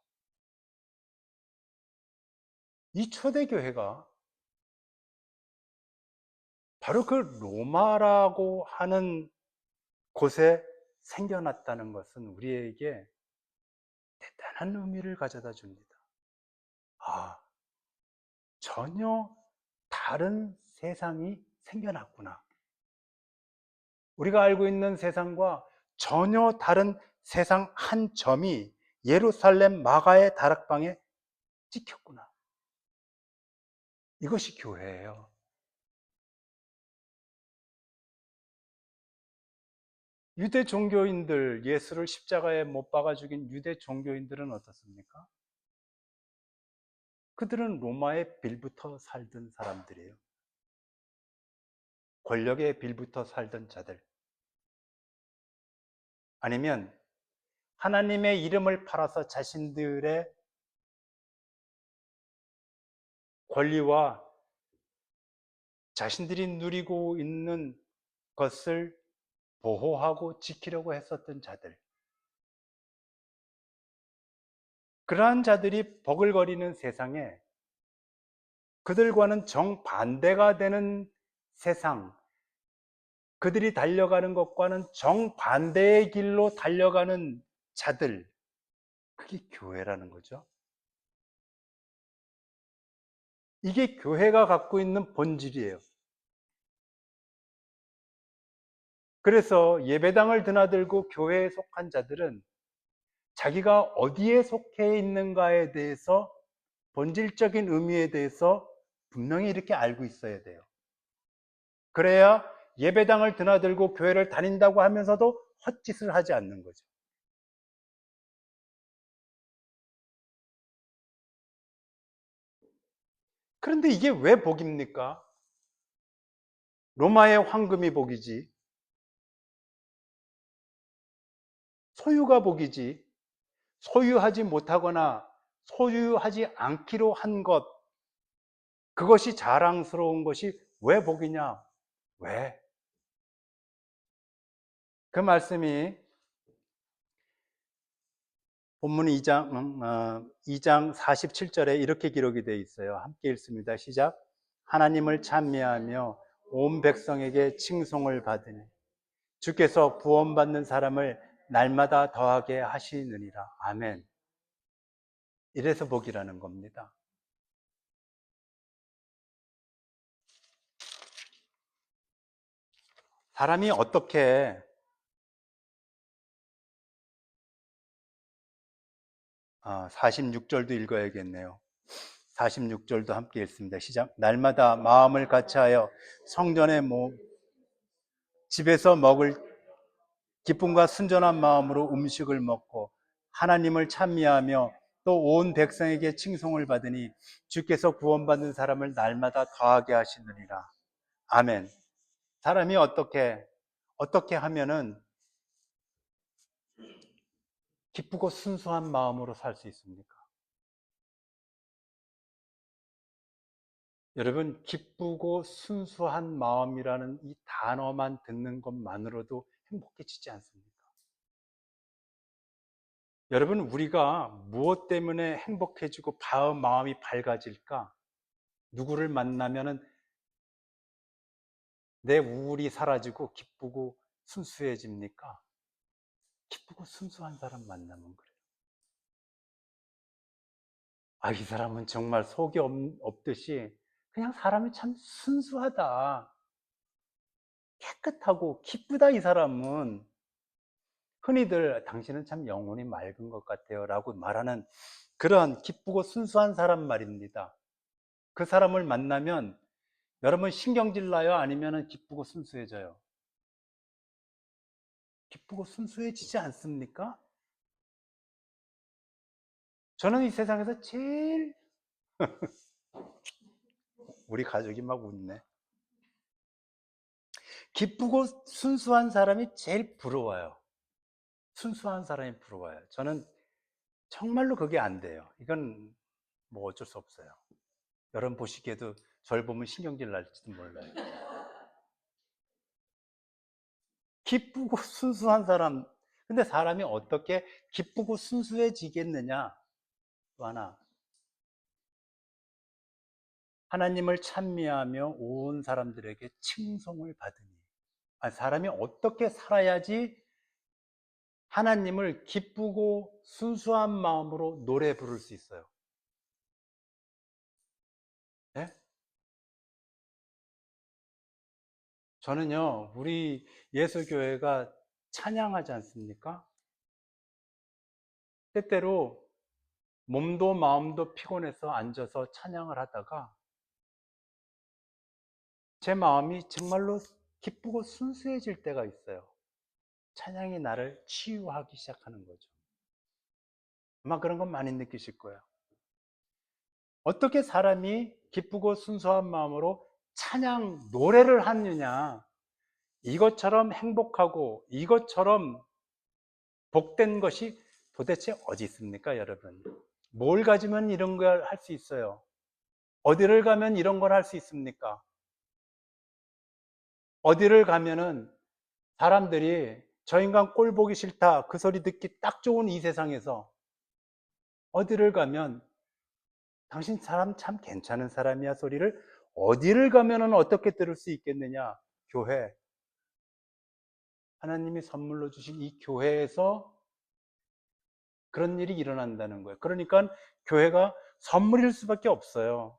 이 초대교회가 바로 그 로마라고 하는 곳에 생겨났다는 것은 우리에게 대단한 의미를 가져다 줍니다. 아, 전혀 다른 세상이 생겨났구나. 우리가 알고 있는 세상과 전혀 다른 세상 한 점이 예루살렘 마가의 다락방에 찍혔구나. 이것이 교회예요. 유대 종교인들, 예수를 십자가에 못 박아 죽인 유대 종교인들은 어떻습니까? 그들은 로마의 빌부터 살던 사람들이에요. 권력의 빌부터 살던 자들. 아니면 하나님의 이름을 팔아서 자신들의 권리와 자신들이 누리고 있는 것을 보호하고 지키려고 했었던 자들. 그러한 자들이 버글거리는 세상에 그들과는 정반대가 되는 세상, 그들이 달려가는 것과는 정반대의 길로 달려가는 자들, 그게 교회라는 거죠. 이게 교회가 갖고 있는 본질이에요. 그래서 예배당을 드나들고 교회에 속한 자들은 자기가 어디에 속해 있는가에 대해서 본질적인 의미에 대해서 분명히 이렇게 알고 있어야 돼요. 그래야 예배당을 드나들고 교회를 다닌다고 하면서도 헛짓을 하지 않는 거죠. 그런데 이게 왜 복입니까? 로마의 황금이 복이지, 소유가 복이지, 소유하지 못하거나 소유하지 않기로 한 것, 그것이 자랑스러운 것이 왜 복이냐? 왜? 그 말씀이 본문 2장 47절에 이렇게 기록이 되어 있어요. 함께 읽습니다. 시작. 하나님을 찬미하며 온 백성에게 칭송을 받으니 주께서 구원받는 사람을 날마다 더하게 하시느니라. 아멘. 이래서 복이라는 겁니다. 사람이 어떻게 46절도 읽어야겠네요. 46절도 함께 읽습니다. 시작. 날마다 마음을 같이하여 성전에 집에서 먹을 기쁨과 순전한 마음으로 음식을 먹고 하나님을 찬미하며 또 온 백성에게 칭송을 받으니 주께서 구원받는 사람을 날마다 더하게 하시느니라. 아멘. 사람이 어떻게 하면은 기쁘고 순수한 마음으로 살 수 있습니까? 여러분, 기쁘고 순수한 마음이라는 이 단어만 듣는 것만으로도 행복해지지 않습니까? 여러분, 우리가 무엇 때문에 행복해지고 마음이 밝아질까? 누구를 만나면은 내 우울이 사라지고 기쁘고 순수해집니까? 기쁘고 순수한 사람 만나면 그래요. 아, 이 사람은 정말 속이 없듯이 그냥 사람이 참 순수하다. 깨끗하고 기쁘다, 이 사람은. 흔히들 당신은 참 영혼이 맑은 것 같아요 라고 말하는 그런 기쁘고 순수한 사람 말입니다. 그 사람을 만나면 여러분 신경질 나요? 아니면 기쁘고 순수해져요? 기쁘고 순수해지지 않습니까? 저는 이 세상에서 제일 우리 가족이 막 웃네. 기쁘고 순수한 사람이 제일 부러워요. 순수한 사람이 부러워요. 저는 정말로 그게 안 돼요. 이건 뭐 어쩔 수 없어요. 여러분 보시기에도 저를 보면 신경질 날지도 몰라요. 기쁘고 순수한 사람. 근데 사람이 어떻게 기쁘고 순수해지겠느냐? 또 하나, 하나님을 찬미하며 온 사람들에게 칭송을 받으니. 사람이 어떻게 살아야지 하나님을 기쁘고 순수한 마음으로 노래 부를 수 있어요? 네? 저는요, 우리 예수교회가 찬양하지 않습니까? 때때로 몸도 마음도 피곤해서 앉아서 찬양을 하다가 제 마음이 정말로 기쁘고 순수해질 때가 있어요. 찬양이 나를 치유하기 시작하는 거죠. 아마 그런 건 많이 느끼실 거예요. 어떻게 사람이 기쁘고 순수한 마음으로 찬양, 노래를 하느냐, 이것처럼 행복하고 이것처럼 복된 것이 도대체 어디 있습니까, 여러분? 뭘 가지면 이런 걸 할 수 있어요? 어디를 가면 이런 걸 할 수 있습니까? 어디를 가면은 사람들이 저 인간 꼴 보기 싫다, 그 소리 듣기 딱 좋은 이 세상에서 어디를 가면 당신 사람 참 괜찮은 사람이야 소리를 어디를 가면은 어떻게 들을 수 있겠느냐? 교회. 하나님이 선물로 주신 이 교회에서 그런 일이 일어난다는 거예요. 그러니까 교회가 선물일 수밖에 없어요.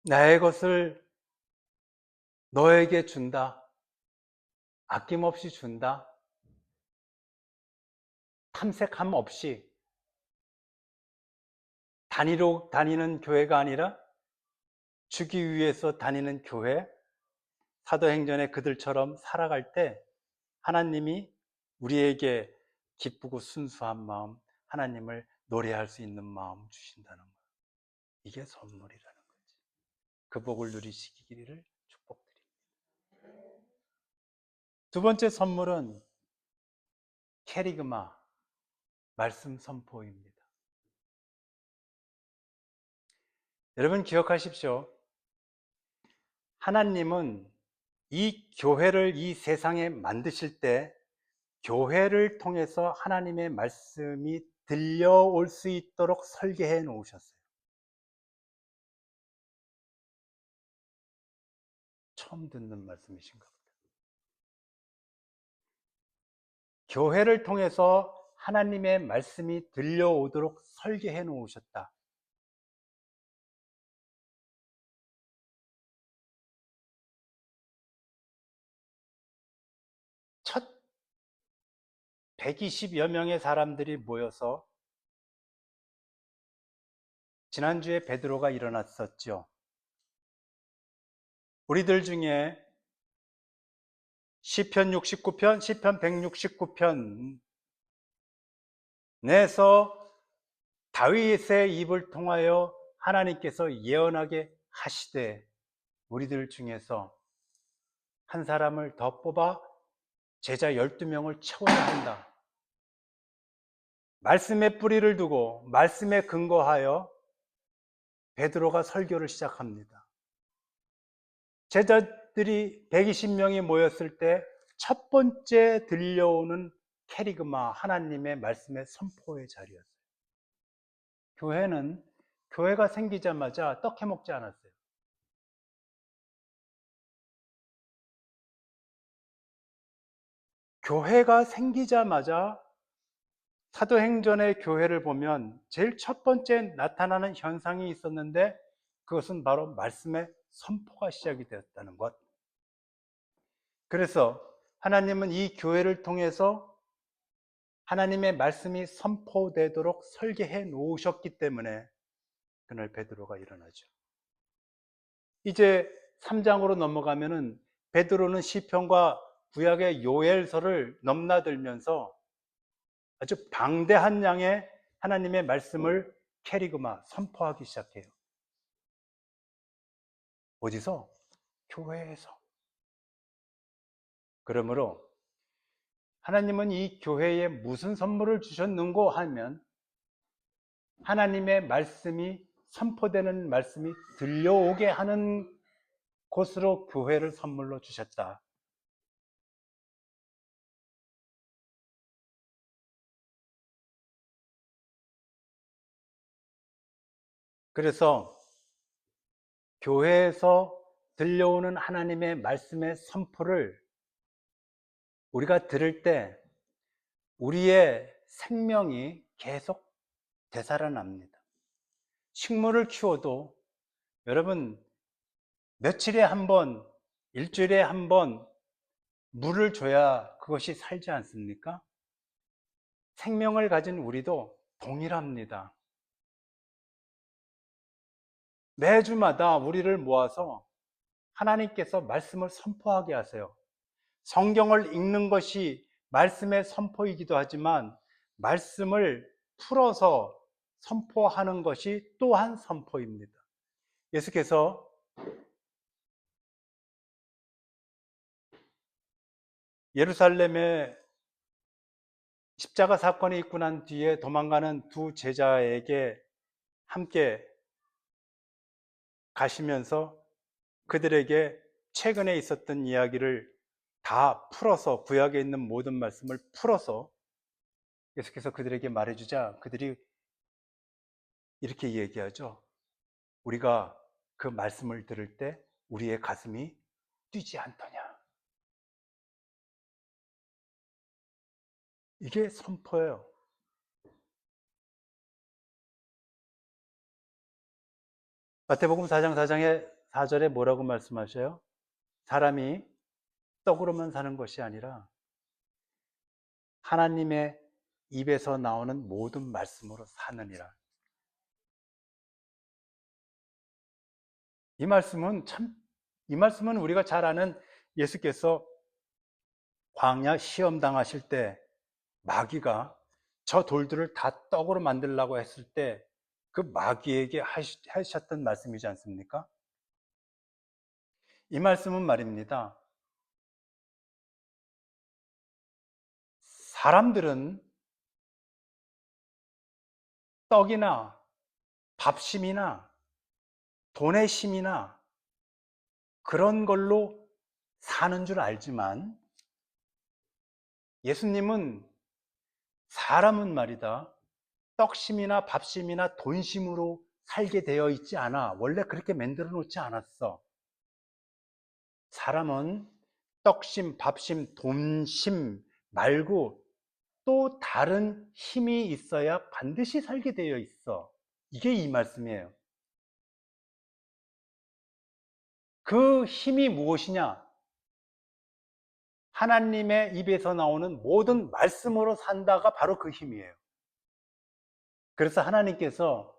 나의 것을 너에게 준다. 아낌없이 준다. 탐색함 없이 단위로 다니는 교회가 아니라 주기 위해서 다니는 교회. 사도행전의 그들처럼 살아갈 때 하나님이 우리에게 기쁘고 순수한 마음, 하나님을 노래할 수 있는 마음 주신다는 거예요. 이게 선물이라는 거지. 그 복을 누리시기를 축복드립니다. 두 번째 선물은 캐리그마, 말씀 선포입니다. 여러분 기억하십시오. 하나님은 이 교회를 이 세상에 만드실 때 교회를 통해서 하나님의 말씀이 들려올 수 있도록 설계해 놓으셨어요. 처음 듣는 말씀이신가 보다. 교회를 통해서 하나님의 말씀이 들려오도록 설계해 놓으셨다. 첫 120여 명의 사람들이 모여서 지난주에 베드로가 일어났었죠. 우리들 중에 시편 69편, 시편 169편 내서 다윗의 입을 통하여 하나님께서 예언하게 하시되 우리들 중에서 한 사람을 더 뽑아 제자 12명을 채워야 한다. 말씀에 뿌리를 두고 말씀에 근거하여 베드로가 설교를 시작합니다. 제자들이 120명이 모였을 때 첫 번째 들려오는 캐리그마, 하나님의 말씀의 선포의 자리였어요. 교회가 생기자마자 떡 해먹지 않았어요. 교회가 생기자마자 사도행전의 교회를 보면 제일 첫 번째 나타나는 현상이 있었는데, 그것은 바로 말씀의 선포가 시작이 되었다는 것. 그래서 하나님은 이 교회를 통해서 하나님의 말씀이 선포되도록 설계해 놓으셨기 때문에 그날 베드로가 일어나죠. 이제 3장으로 넘어가면은 베드로는 시편과 구약의 요엘서를 넘나들면서 아주 방대한 양의 하나님의 말씀을 캐리그마 선포하기 시작해요. 어디서? 교회에서. 그러므로 하나님은 이 교회에 무슨 선물을 주셨는고 하면, 하나님의 말씀이 선포되는 말씀이 들려오게 하는 곳으로 교회를 선물로 주셨다. 그래서 교회에서 들려오는 하나님의 말씀의 선포를 우리가 들을 때 우리의 생명이 계속 되살아납니다. 식물을 키워도 여러분, 며칠에 한 번, 일주일에 한 번 물을 줘야 그것이 살지 않습니까? 생명을 가진 우리도 동일합니다. 매주마다 우리를 모아서 하나님께서 말씀을 선포하게 하세요. 성경을 읽는 것이 말씀의 선포이기도 하지만, 말씀을 풀어서 선포하는 것이 또한 선포입니다. 예수께서 예루살렘에 십자가 사건이 있고 난 뒤에 도망가는 두 제자에게 함께 가시면서 그들에게 최근에 있었던 이야기를 다 풀어서, 구약에 있는 모든 말씀을 풀어서 예수께서 그들에게 말해주자 그들이 이렇게 얘기하죠. 우리가 그 말씀을 들을 때 우리의 가슴이 뛰지 않더냐. 이게 선포예요. 마태복음 4장 4절에 뭐라고 말씀하셔요? 사람이 떡으로만 사는 것이 아니라 하나님의 입에서 나오는 모든 말씀으로 사느니라. 이 말씀은 우리가 잘 아는, 예수께서 광야 시험 당하실 때 마귀가 저 돌들을 다 떡으로 만들라고 했을 때 그 마귀에게 하셨던 말씀이지 않습니까? 이 말씀은 말입니다. 사람들은 떡이나 밥심이나 돈의 힘이나 그런 걸로 사는 줄 알지만, 예수님은 사람은 말이다, 떡심이나 밥심이나 돈심으로 살게 되어 있지 않아. 원래 그렇게 만들어 놓지 않았어. 사람은 떡심, 밥심, 돈심 말고 또 다른 힘이 있어야 반드시 살게 되어 있어. 이게 이 말씀이에요. 그 힘이 무엇이냐? 하나님의 입에서 나오는 모든 말씀으로 산다가 바로 그 힘이에요. 그래서 하나님께서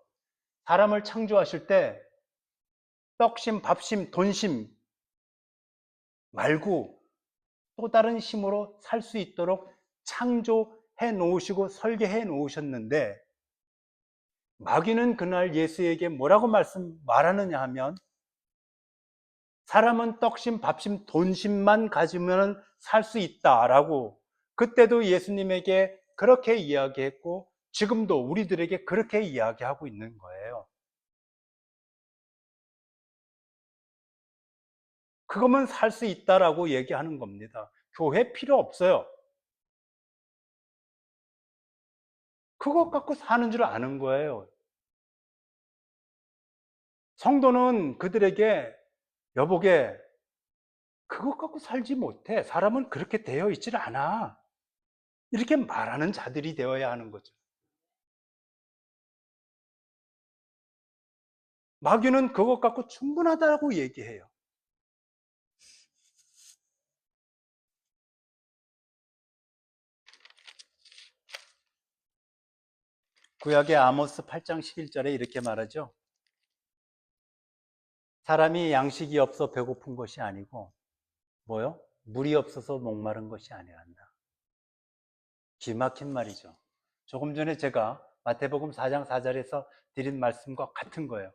사람을 창조하실 때 떡심, 밥심, 돈심 말고 또 다른 힘으로 살 수 있도록 창조해 놓으시고 설계해 놓으셨는데, 마귀는 그날 예수에게 뭐라고 말하느냐 하면, 사람은 떡심, 밥심, 돈심만 가지면 살 수 있다라고 그때도 예수님에게 그렇게 이야기했고 지금도 우리들에게 그렇게 이야기하고 있는 거예요. 그거면 살 수 있다라고 얘기하는 겁니다. 교회 필요 없어요. 그것 갖고 사는 줄 아는 거예요. 성도는 그들에게 여보게 그것 갖고 살지 못해. 사람은 그렇게 되어 있질 않아. 이렇게 말하는 자들이 되어야 하는 거죠. 마귀는 그것 갖고 충분하다고 얘기해요. 구약의 아모스 8장 11절에 이렇게 말하죠. 사람이 양식이 없어 배고픈 것이 아니고 뭐요? 물이 없어서 목마른 것이 아니란다. 기막힌 말이죠. 조금 전에 제가 마태복음 4장 4절에서 드린 말씀과 같은 거예요.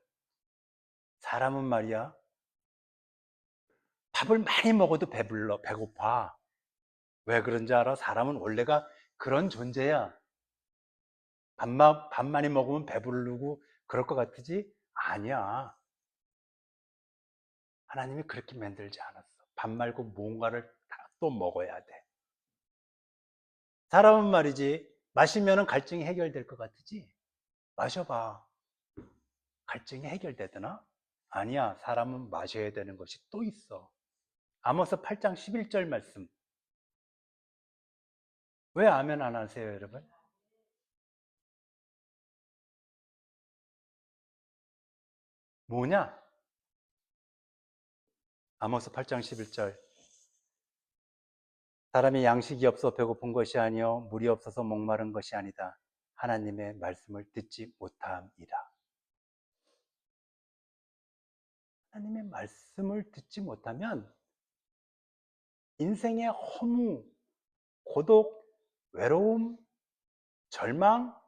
사람은 말이야 밥을 많이 먹어도 배고파. 왜 그런지 알아? 사람은 원래가 그런 존재야. 밥 많이 먹으면 배부르고 그럴 것 같으지? 아니야. 하나님이 그렇게 만들지 않았어. 밥 말고 뭔가를 또 먹어야 돼. 사람은 말이지, 마시면 갈증이 해결될 것 같으지? 마셔봐. 갈증이 해결되더나? 아니야. 사람은 마셔야 되는 것이 또 있어. 아모스 8장 11절 말씀. 왜 아멘 안 하세요, 여러분? 뭐냐? 아모스 8장 11절. 사람이 양식이 없어 배고픈 것이 아니요 물이 없어서 목마른 것이 아니다. 하나님의 말씀을 듣지 못함이라. 하나님의 말씀을 듣지 못하면 인생의 허무, 고독, 외로움, 절망,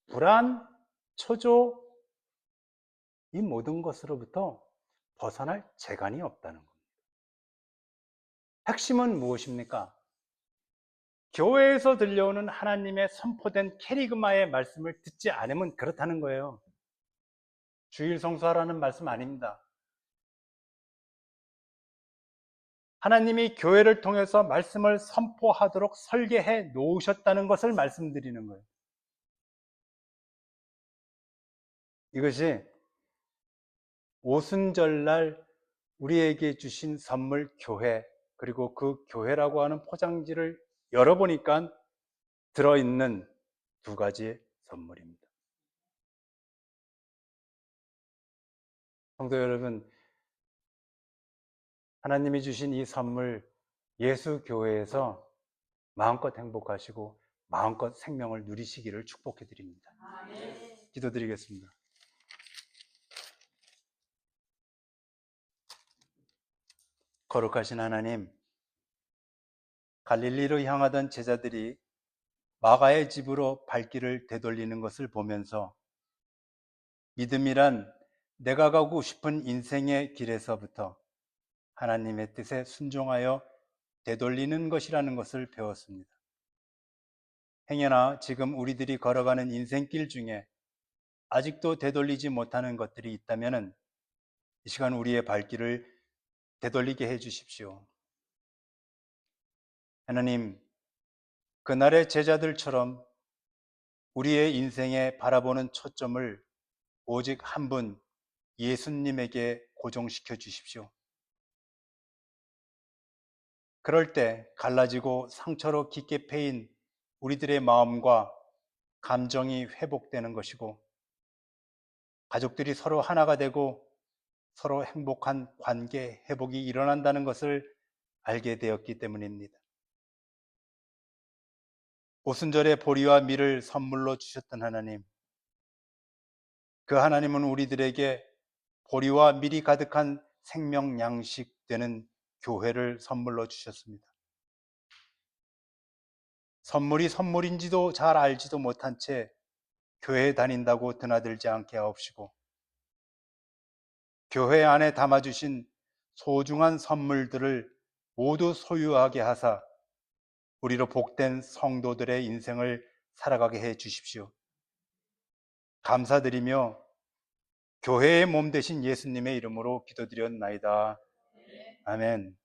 불안, 초조 이 모든 것으로부터 벗어날 재간이 없다는 겁니다. 핵심은 무엇입니까? 교회에서 들려오는 하나님의 선포된 캐리그마의 말씀을 듣지 않으면 그렇다는 거예요. 주일 성수하라는 말씀 아닙니다. 하나님이 교회를 통해서 말씀을 선포하도록 설계해 놓으셨다는 것을 말씀드리는 거예요. 이것이 오순절날 우리에게 주신 선물 교회, 그리고 그 교회라고 하는 포장지를 열어보니까 들어있는 두 가지의 선물입니다. 성도 여러분, 하나님이 주신 이 선물 예수 교회에서 마음껏 행복하시고 마음껏 생명을 누리시기를 축복해 드립니다. 기도드리겠습니다. 거룩하신 하나님, 갈릴리로 향하던 제자들이 마가의 집으로 발길을 되돌리는 것을 보면서 믿음이란 내가 가고 싶은 인생의 길에서부터 하나님의 뜻에 순종하여 되돌리는 것이라는 것을 배웠습니다. 행여나 지금 우리들이 걸어가는 인생길 중에 아직도 되돌리지 못하는 것들이 있다면 이 시간 우리의 발길을 되돌리게 해 주십시오. 하나님, 그날의 제자들처럼 우리의 인생에 바라보는 초점을 오직 한 분, 예수님에게 고정시켜 주십시오. 그럴 때 갈라지고 상처로 깊게 패인 우리들의 마음과 감정이 회복되는 것이고, 가족들이 서로 하나가 되고 서로 행복한 관계 회복이 일어난다는 것을 알게 되었기 때문입니다. 오순절에 보리와 밀을 선물로 주셨던 하나님, 그 하나님은 우리들에게 보리와 밀이 가득한 생명 양식 되는 교회를 선물로 주셨습니다. 선물이 선물인지도 잘 알지도 못한 채 교회에 다닌다고 드나들지 않게 하옵시고, 교회 안에 담아주신 소중한 선물들을 모두 소유하게 하사 우리로 복된 성도들의 인생을 살아가게 해 주십시오. 감사드리며 교회의 몸 되신 예수님의 이름으로 기도드렸나이다. 아멘.